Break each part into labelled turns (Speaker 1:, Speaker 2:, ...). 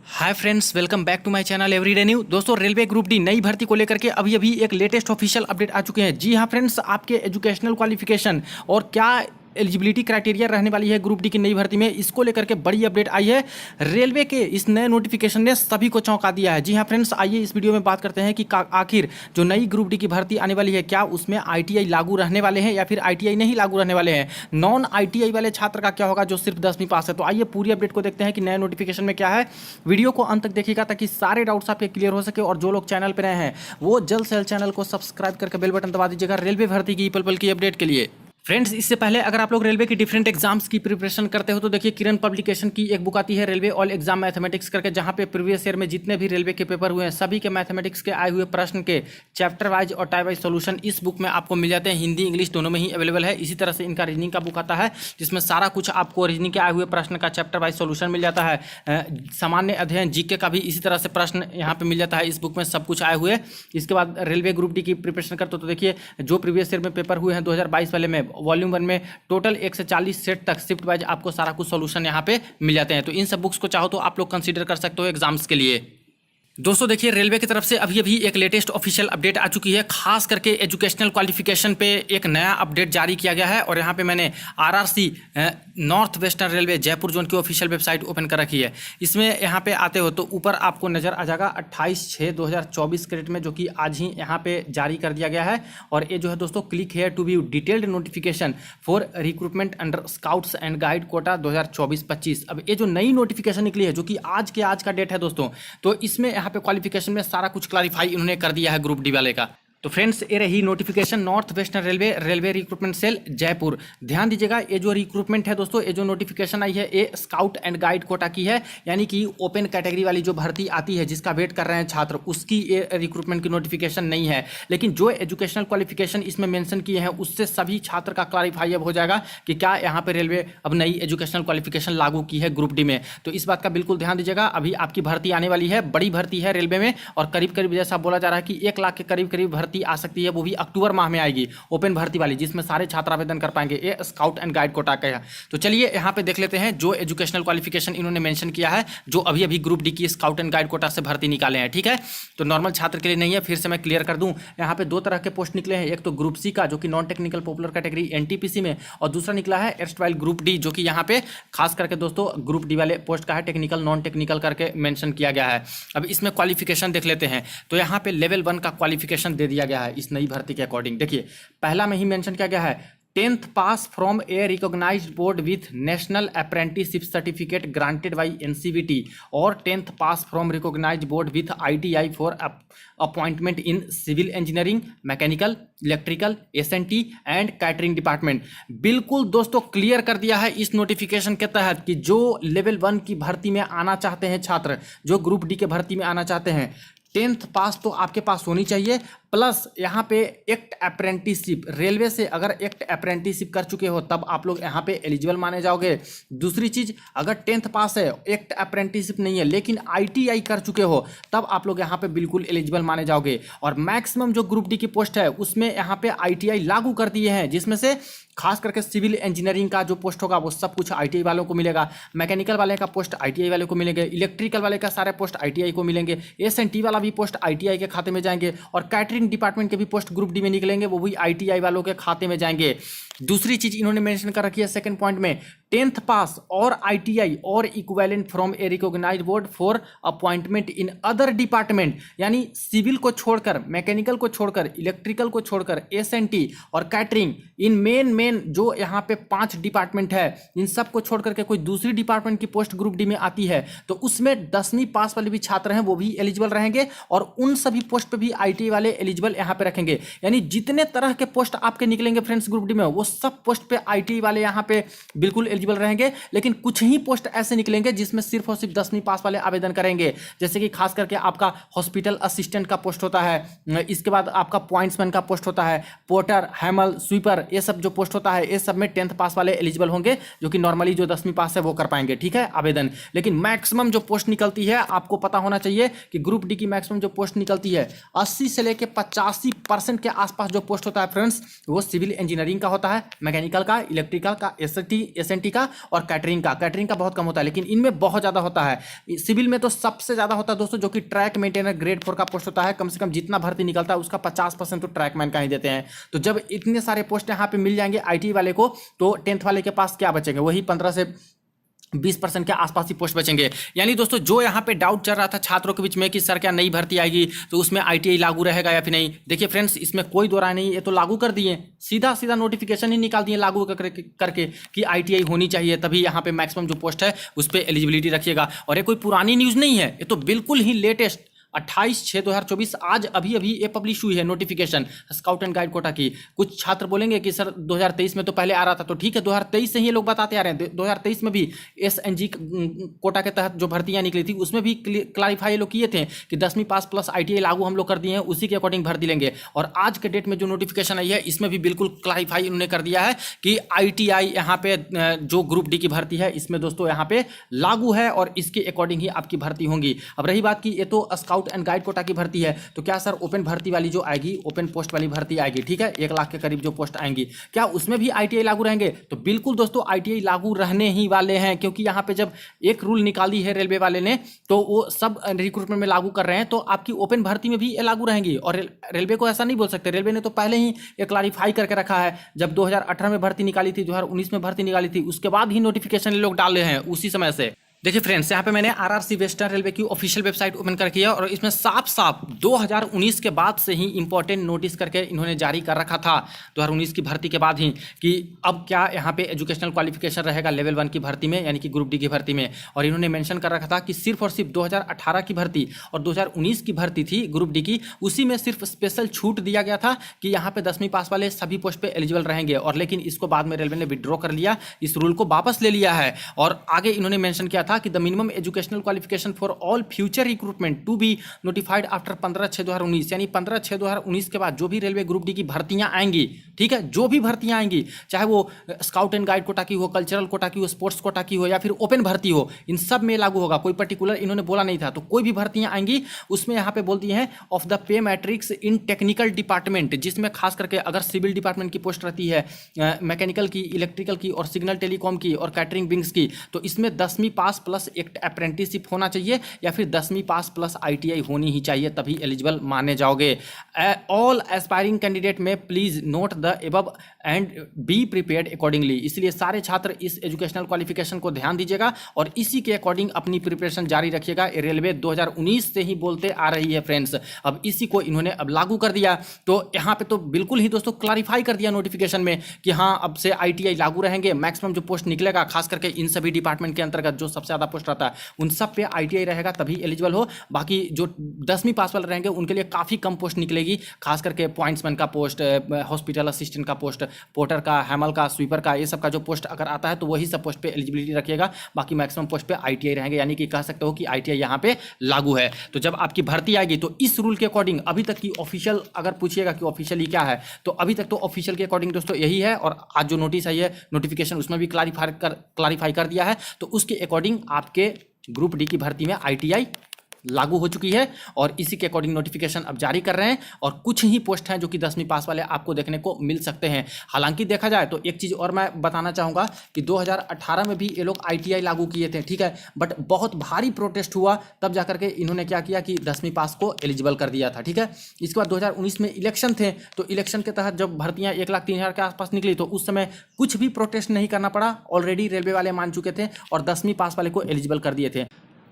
Speaker 1: Hi friends, welcome back to my channel everyday new. दोस्तों, railway group D नई भर्ती को लेकर के अभी अभी एक लेटेस्ट ऑफिशियल अपडेट आ चुके हैं। जी हाँ फ्रेंड्स, आपके एजुकेशनल क्वालिफिकेशन और क्या एलिजिबिलिटी क्राइटेरिया रहने वाली है ग्रुप डी की नई भर्ती में, इसको लेकर के बड़ी अपडेट आई है। रेलवे के इस नए नोटिफिकेशन ने सभी को चौंका दिया है। जी हाँ फ्रेंड्स, आइए इस वीडियो में बात करते हैं कि आखिर जो नई ग्रुप डी की भर्ती आने वाली है, क्या उसमें आईटीआई लागू रहने वाले हैं या फिर आईटीआई नहीं लागू रहने वाले हैं। नॉन आईटीआई वाले छात्र का क्या होगा जो सिर्फ 10वीं पास है। तो आइए पूरी अपडेट को देखते हैं कि नए नोटिफिकेशन में क्या है। वीडियो को अंत तक देखिएगा ताकि सारे डाउट्स आपके क्लियर हो सके। और जो लोग चैनल पर नए हैं वो जल्द से जल्द चैनल को सब्सक्राइब करके बेल बटन दबा दीजिएगा रेलवे भर्ती की पल पल की अपडेट के लिए। फ्रेंड्स, इससे पहले अगर आप लोग रेलवे की डिफरेंट एग्जाम्स की प्रिपरेशन करते हो तो देखिए, किरण पब्लिकेशन की एक बुक आती है रेलवे ऑल एग्जाम मैथमेटिक्स करके, जहां पे प्रीवियस ईयर में जितने भी रेलवे के पेपर हुए हैं सभी के मैथमेटिक्स के आए हुए प्रश्न के चैप्टर वाइज और टाइप वाइज सोल्यूशन इस बुक में आपको मिल जाते हैं। हिंदी इंग्लिश दोनों में ही अवेलेबल है। इसी तरह से इनका रीजनिंग का बुक आता है जिसमें सारा कुछ आपको रीजनिंग के आए हुए प्रश्न का चैप्टर वाइज सोल्यूशन मिल जाता है। सामान्य अध्ययन जीके का भी इसी तरह से प्रश्न यहाँ पे मिल जाता है। इस बुक में सब कुछ आए हुए। इसके बाद रेलवे ग्रुप डी की प्रिपरेशन करते हो तो देखिए, जो प्रीवियस ईयर में पेपर हुए हैं 2022 वाले में वॉल्यूम 1 में टोटल 1 से 40 सेट तक शिफ्ट वाइज आपको सारा कुछ सॉल्यूशन यहाँ पे मिल जाते हैं। तो इन सब बुक्स को चाहो तो आप लोग कंसीडर कर सकते हो एग्जाम्स के लिए। दोस्तों देखिए, रेलवे की तरफ से अभी अभी एक लेटेस्ट ऑफिशियल अपडेट आ चुकी है। खास करके एजुकेशनल क्वालिफिकेशन पे एक नया अपडेट जारी किया गया है और यहाँ पे मैंने RRC north Western railway Jaipur zone की ऑफिशियल वेबसाइट ओपन कर रखी है। इसमें यहाँ पे आते हो तो ऊपर आपको नज़र आ जाएगा 28/6/2024 क्रेडिट में, जो कि आज ही यहाँ पे जारी कर दिया गया है। और ये जो है दोस्तों, click here to view detailed notification for recruitment under scouts and guide quota 2024-25। अब ये जो नई नोटिफिकेशन निकली है जो कि आज का डेट है दोस्तों, तो इसमें यहाँ पे क्वालिफिकेशन में सारा कुछ क्लैरिफाई इन्होंने कर दिया है ग्रुप डी वाले का। तो फ्रेंड्स, ये रही notification North Western Railway recruitment cell Jaipur. ध्यान दीजिएगा, ये जो रिक्रूटमेंट है दोस्तों, ये जो नोटिफिकेशन आई है ये स्काउट एंड गाइड कोटा की है, यानी कि ओपन कैटेगरी वाली जो भर्ती आती है जिसका वेट कर रहे हैं छात्र, उसकी ये रिक्रूटमेंट की नोटिफिकेशन नहीं है। लेकिन जो एजुकेशनल क्वालिफिकेशन इसमें मेंशन किए हैं उससे सभी छात्र का क्लैरिफाई अब हो जाएगा कि क्या यहाँ पे रेलवे अब नई एजुकेशनल क्वालिफिकेशन लागू की है ग्रुप डी में। तो इस बात का बिल्कुल ध्यान दीजिएगा। अभी आपकी भर्ती आने वाली है, बड़ी भर्ती है रेलवे में, और करीब करीब जैसा बोला जा रहा है कि 1 लाख के करीब करीब भर्ती आ सकती है। वो भी अक्टूबर माह में आएगी, ओपन भर्ती वाली, जिसमें सारे छात्र आवेदन कर पाएंगे। ये स्काउट एंड गाइड कोटा का है। तो चलिए यहाँ पे देख लेते हैं जो एजुकेशनल क्वालिफिकेशन इन्होंने मेंशन किया है, जो अभी अभी ग्रुप डी की स्काउट एंड गाइड कोटा से भर्ती निकाले हैं। ठीक है, तो नॉर्मल छात्र के लिए नहीं है, फिर से मैं क्लियर कर दूं। यहाँ पे 2 तरह के पोस्ट निकले हैं। एक तो ग्रुप सी का, जो कि non technical popular category NTPC में, और दूसरा निकला है एर्स्टवाइल ग्रुप डी, जो कि यहाँ पे खास करके दोस्तों ग्रुप डी वाले पोस्ट का है, टेक्निकल नॉन टेक्निकल करके मेंशन किया गया है। अब इसमें क्वालिफिकेशन देख लेते हैं। तो यहाँ पे लेवल 1 का क्वालिफिकेशन दे दिया गया है इस नई भर्ती के अकॉर्डिंग। देखिए, पहला में ही मेंशन किया गया है 10th pass from a recognised board with national apprenticeship certificate granted by NCVT, और 10th pass from recognised board with ITI for appointment in civil engineering, mechanical, electrical, SNT and catering department. बिल्कुल दोस्तों clear कर दिया है इस notification के तहत कि जो लेवल 1 की भर्ती में आना चाहते हैं छात्र, जो ग्रुप डी के भर्ती में आना चाहते हैं, 10th पास तो आपके पास होनी चाहिए, प्लस यहाँ पे एक्ट अप्रेंटिसशिप, रेलवे से अगर एक्ट अप्रेंटिसशिप कर चुके हो तब आप लोग यहाँ पे एलिजिबल माने जाओगे। दूसरी चीज, अगर 10th पास है, एक्ट अप्रेंटिसशिप नहीं है, लेकिन आईटीआई कर चुके हो, तब आप लोग यहाँ पे बिल्कुल एलिजिबल माने जाओगे। और मैक्सिमम जो ग्रुप डी की पोस्ट है उसमें यहाँ पे आईटीआई लागू कर दिए हैं, जिसमें से खास करके सिविल इंजीनियरिंग का जो पोस्ट होगा वो सब कुछ आईटीआई वालों को मिलेगा, मैकेनिकल वाले का पोस्ट आईटीआई वाले को मिलेंगे, इलेक्ट्रिकल वाले का सारे पोस्ट आईटीआई को मिलेंगे, एसएनटी वाला भी पोस्ट आईटीआई के खाते में जाएंगे, और कैटरिंग डिपार्टमेंट के भी पोस्ट ग्रुप डी में निकलेंगे, वो भी आईटीआई वालों के खाते में जाएंगे। दूसरी चीज इन्होंने मेंशन कर रखी है सेकंड पॉइंट में, 10th पास और आईटीआई और equivalent from a recognised board for appointment in other department, यानी सिविल को छोड़कर, मैकेनिकल को छोड़कर, इलेक्ट्रिकल को छोड़कर, एसएनटी और कैटरिंग, इन मेन जो यहाँ पे 5 डिपार्टमेंट है, इन सब को छोड़ करके कोई दूसरी डिपार्टमेंट की पोस्ट ग्रुप डी में आती है तो उसमें 10वीं पास वाले भी छात्र हैं वो भी एलिजिबल रहेंगे, और उन सभी पोस्ट पे भी आईटी वाले एलिजिबल यहाँ पे रखेंगे। यानी जितने तरह के पोस्ट आपके निकलेंगे फ्रेंड्स ग्रुप डी में, वो सब पोस्ट पे आईटी वाले यहाँ पे बिल्कुल एलिजिबल रहेंगे। लेकिन कुछ ही पोस्ट ऐसे निकलेंगे जिसमें सिर्फ और सिर्फ 10वीं पास वाले आवेदन करेंगे, जैसे कि खास करके आपका हॉस्पिटल असिस्टेंट का पोस्ट होता है, इसके बाद आपका पॉइंट्समैन का पोस्ट होता है, पोर्टर, हैमल, स्वीपर, ये सब जो पोस्ट होता है, ये सब में 10th पास वाले एलिजिबल होंगे, जो कि नॉर्मली जो 10वीं पास है वो कर पाएंगे। ठीक है, आवेदन। लेकिन मैक्सिमम जो पोस्ट निकलती है, आपको पता होना चाहिए कि ग्रुप डी की मैक्सिमम जो पोस्ट निकलती है 80 से लेकर 85% के आसपास जो पोस्ट होता है फ्रेंड्स वो सिविल इंजीनियरिंग का होता है, मैकेनिकल का, इलेक्ट्रिकल का, एसएनटी का और कैटरिंग का। कैटरिंग का बहुत कम होता है, लेकिन इनमें बहुत ज़्यादा होता है। सिविल में तो सबसे ज़्यादा होता है दोस्तों, जो कि ट्रैक मेंटेनर ग्रेड 4 का पोस्ट होता है। कम से कम जितना भर्ती निकलता है उसका 50% तो ट्रैकमैन का ही देते हैं। तो जब इतने सारे पोस्ट यहाँ पे मिल जाएंगे आईटी वाले को, तो 10th वाले के पास क्या बचेंगे? वही 15 से 20% के आसपास ही पोस्ट बचेंगे। यानी दोस्तों जो यहाँ पे डाउट चल रहा था छात्रों के बीच में कि सर क्या नई भर्ती आएगी तो उसमें आईटीआई लागू रहेगा या फिर नहीं, देखिए फ्रेंड्स इसमें कोई दो राय नहीं, ये तो लागू कर दिए, सीधा सीधा नोटिफिकेशन ही निकाल दिए लागू करके कि आईटीआई होनी चाहिए, तभी यहाँ पे मैक्सिमम जो पोस्ट है उस पर एलिजिबिलिटी रखिएगा। और ये कोई पुरानी न्यूज़ नहीं है, ये तो बिल्कुल ही लेटेस्ट 28/6/2024 आज अभी ये पब्लिश हुई है notification scout and guide quota की। कुछ छात्र बोलेंगे कि सर 2023 में तो पहले आ रहा था, तो ठीक है 2023 से ही ये लोग बताते आ रहे हैं। 2023 में भी एसएनजी कोटा के तहत जो भर्तियां निकली थी उसमें भी क्लैरिफाई ये लोग किए थे कि 10वीं पास प्लस आईटीआई लागू हम लोग कर दिए हैं, उसी के अकॉर्डिंग भर्ती लेंगे। और आज के डेट में जो नोटिफिकेशन आई है इसमें भी बिल्कुल क्लैरिफाई इन्होंने कर दिया है कि आईटीआई यहाँ पे जो ग्रुप डी की भर्ती है इसमें दोस्तों यहाँ पे लागू है और इसके अकॉर्डिंग ही आपकी भर्ती होंगी। अब रही बात की ये तो स्काउट एंड गाइड कोटा की भर्ती है, तो क्या सर ओपन भर्ती वाली जो आएगी, ओपन पोस्ट वाली भर्ती आएगी, ठीक है 1 लाख के करीब जो पोस्ट आएंगी, क्या उसमें भी आईटीआई लागू रहेंगे? तो बिल्कुल दोस्तों आईटीआई लागू रहने ही वाले हैं, क्योंकि यहाँ पे जब एक रूल निकाली है रेलवे वाले ने तो वो सब रिक्रूटमेंट में लागू कर रहे हैं, तो आपकी ओपन भर्ती में भी ये लागू रहेंगी। और रेलवे को ऐसा नहीं बोल सकते, रेलवे ने तो पहले ही ये क्लैरिफाई करके रखा है। जब 2018 में भर्ती निकाली थी, 2019 में भर्ती निकाली थी, उसके बाद ही नोटिफिकेशन ये लोग डाले हैं उसी समय से। देखिए फ्रेंड्स यहाँ पे मैंने आरआरसी वेस्टर्न रेलवे की ऑफिशियल वेबसाइट ओपन करके है और इसमें साफ साफ 2019 के बाद से ही इंपॉर्टेंट नोटिस करके इन्होंने जारी कर रखा था 2019 की भर्ती के बाद ही कि अब क्या यहाँ पे एजुकेशनल क्वालिफिकेशन रहेगा लेवल 1 की भर्ती में, यानी कि ग्रुप डी की भर्ती में। और इन्होंने मेंशन कर रखा था कि सिर्फ और सिर्फ 2018 की भर्ती और 2019 की भर्ती थी ग्रुप डी की, उसी में सिर्फ स्पेशल छूट दिया गया था कि यहाँ पे 10वीं पास वाले सभी पोस्ट पे एलिजिबल रहेंगे। और लेकिन इसको बाद में रेलवे ने विड्रॉ कर लिया, इस रूल को वापस ले लिया है। और आगे इन्होंने मेंशन किया था कि the minimum educational qualification for all future recruitment to be notified after 15/6/2019, यानी 15/6/2019 के बाद जो भी रेलवे ग्रुप डी की भर्तियां आएंगी, ठीक है, जो भी भर्तियां आएंगी, चाहे वो स्काउट एंड गाइड कोटा की हो, कल्चरल कोटा की हो, स्पोर्ट्स कोटा की हो या फिर ओपन भर्ती हो, इन सब में लागू होगा। कोई पर्टिकुलर इन्होंने बोला नहीं था, तो कोई भी भर्तियां आएंगी उसमें यहाँ पे बोल दिए हैं of the pay matrix in technical department, जिसमें खास करके अगर सिविल डिपार्टमेंट की पोस्ट रहती है, मैकेनिकल की, इलेक्ट्रिकल की और सिग्नल टेलीकॉम की और कैटरिंग विंग्स की, तो इसमें 10वीं पास प्लस एक अप्रेंटिसशिप होना चाहिए या फिर 10वीं पास प्लस आईटीआई होनी ही चाहिए, तभी एलिजिबल माने जाओगे। ऑल एस्पायरिंग कैंडिडेट में please note the above and be prepared accordingly. इसलिए सारे छात्र इस एजुकेशनल क्वालिफिकेशन को ध्यान दीजिएगा और इसी के अकॉर्डिंग अपनी प्रिपरेशन जारी रखिएगा। रेलवे 2019 से ही बोलते आ रही है फ्रेंड्स, अब इसी को इन्होंने अब लागू कर दिया। तो यहाँ पे तो बिल्कुल ही दोस्तों क्लैरिफाई कर दिया नोटिफिकेशन में कि हाँ अब से आईटीआई लागू रहेंगे। मैक्सिमम जो पोस्ट निकलेगा खास करके इन सभी डिपार्टमेंट के अंतर्गत जो सबसे ज़्यादा पोस्ट रहता है उन सब पे आईटीआई रहेगा, तभी एलिजिबल हो। बाकी जो 10वीं पास वाले रहेंगे उनके लिए काफ़ी कम पोस्ट निकलेगी, खास करके पॉइंट्समैन का पोस्ट, हॉस्पिटल असिस्टेंट का पोस्ट, पोर्टर का, हैमल का, स्वीपर का, ये सब का जो पोस्ट अगर आता है तो वही सब पोस्ट पे एलिजिबिलिटी रखिएगा। बाकी मैक्सिमम पोस्ट पे आईटीआई रहेंगे, यानी कि कह सकते हो कि आईटीआई यहाँ पे लागू है। तो जब आपकी भर्ती आएगी तो इस रूल के अकॉर्डिंग अभी तक की ऑफिशियल अगर पूछिएगा कि ऑफिशियली क्या है, तो अभी तक तो ऑफिशियल के अकॉर्डिंग दोस्तों यही है। और आज जो नोटिस आई है नोटिफिकेशन उसमें भी क्लैरिफाई कर दिया है, तो उसके अकॉर्डिंग आपके ग्रुप डी की भर्ती में आईटीआई लागू हो चुकी है और इसी के अकॉर्डिंग नोटिफिकेशन अब जारी कर रहे हैं। और कुछ ही पोस्ट हैं जो कि 10वीं पास वाले आपको देखने को मिल सकते हैं। हालांकि देखा जाए तो एक चीज़ और मैं बताना चाहूँगा कि 2018 में भी ये लोग आईटीआई लागू किए थे, ठीक है, बट बहुत भारी प्रोटेस्ट हुआ, तब जाकर के इन्होंने क्या किया कि 10वीं पास को एलिजिबल कर दिया था, ठीक है। इसके बाद 2019 में इलेक्शन थे, तो इलेक्शन के तहत जब भर्तियाँ 1,03,000 के आसपास निकली तो उस समय कुछ भी प्रोटेस्ट नहीं करना पड़ा, ऑलरेडी रेलवे वाले मान चुके थे और 10वीं पास वाले को एलिजिबल कर दिए थे।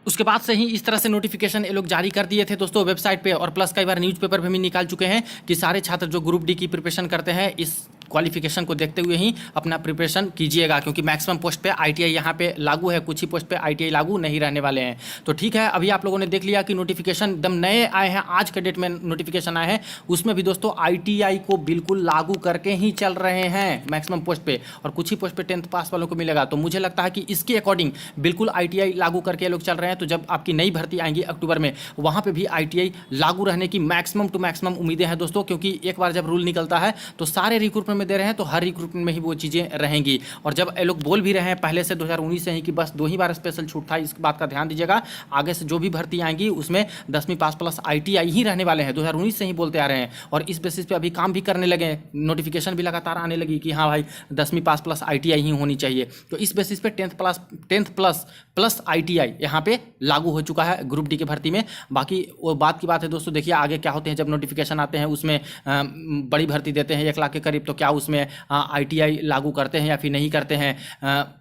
Speaker 1: उसके बाद से ही इस तरह से नोटिफिकेशन ये लोग जारी कर दिए थे दोस्तों वेबसाइट पे, और प्लस कई बार न्यूज़पेपर पे भी निकाल चुके हैं कि सारे छात्र जो ग्रुप डी की प्रिपरेशन करते हैं इस क्वालिफिकेशन को देखते हुए ही अपना प्रिपरेशन कीजिएगा, क्योंकि मैक्सिमम पोस्ट पे आईटीआई यहाँ पे लागू है, कुछ ही पोस्ट पे आईटीआई लागू नहीं रहने वाले हैं। तो ठीक है, अभी आप लोगों ने देख लिया कि नोटिफिकेशन एकदम नए आए हैं, आज के डेट में नोटिफिकेशन आए हैं, उसमें भी दोस्तों आईटीआई को बिल्कुल लागू करके ही चल रहे हैं मैक्सिमम पोस्ट पे, और कुछ ही पोस्ट पे 10th पास वालों को मिलेगा। तो मुझे लगता है कि इसके अकॉर्डिंग बिल्कुल आईटीआई लागू करके लोग चल रहे हैं। तो जब आपकी नई भर्ती आएंगी अक्टूबर में, वहाँ पर भी आईटीआई लागू रहने की मैक्सिमम टू मैक्सिमम उम्मीदें हैं दोस्तों, क्योंकि एक बार जब रूल निकलता है तो सारे रिक्रूटमेंट में में दे रहे हैं तो हर रिक्रूटमेंट में ही वो चीज़ें रहेंगी। और जब ये लोग बोल भी रहे हैं पहले से 2019 से ही कि बस 2 ही बार स्पेशल छूट था, इस बात का ध्यान दीजिएगा। आगे से जो भी भर्ती आएंगी उसमें 10वीं पास प्लस ITI ही रहने वाले हैं, 2019 से ही बोलते आ रहे हैं। और इस बेसिस पे अभी काम भी करने लगे, नोटिफिकेशन भी लगातार आने लगी कि हाँ भाई 10वीं पास प्लस ITI ही होनी चाहिए। तो इस बेसिस पे 10th प्लस ITI यहाँ पे लागू हो चुका है ग्रुप डी की भर्ती में। बाकी वो बात की बात है दोस्तों, देखिए आगे क्या होते हैं जब नोटिफिकेशन आते हैं उसमें बड़ी भर्ती देते हैं 1 लाख के करीब, तो क्या उसमें ITI लागू करते हैं या फिर नहीं करते हैं,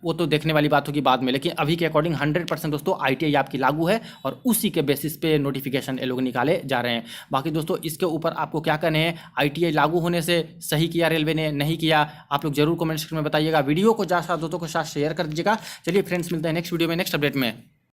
Speaker 1: वो तो देखने वाली बात होगी बाद में। लेकिन अभी के अकॉर्डिंग 100% दोस्तों ITI आपकी लागू है और उसी के बेसिस पे नोटिफिकेशन ये लोग निकाले जा रहे हैं। बाकी दोस्तों इसके ऊपर आपको क्या कहने हैं, ITI लागू होने से सही किया रेलवे ने, नहीं किया, आप लोग जरूर कमेंट सेक्शन में बताइएगा। वीडियो को ज़्यादा दोस्तों के साथ शेयर कर दीजिएगा। चलिए फ्रेंड्स, मिलते हैं नेक्स्ट वीडियो में नेक्स्ट अपडेट में।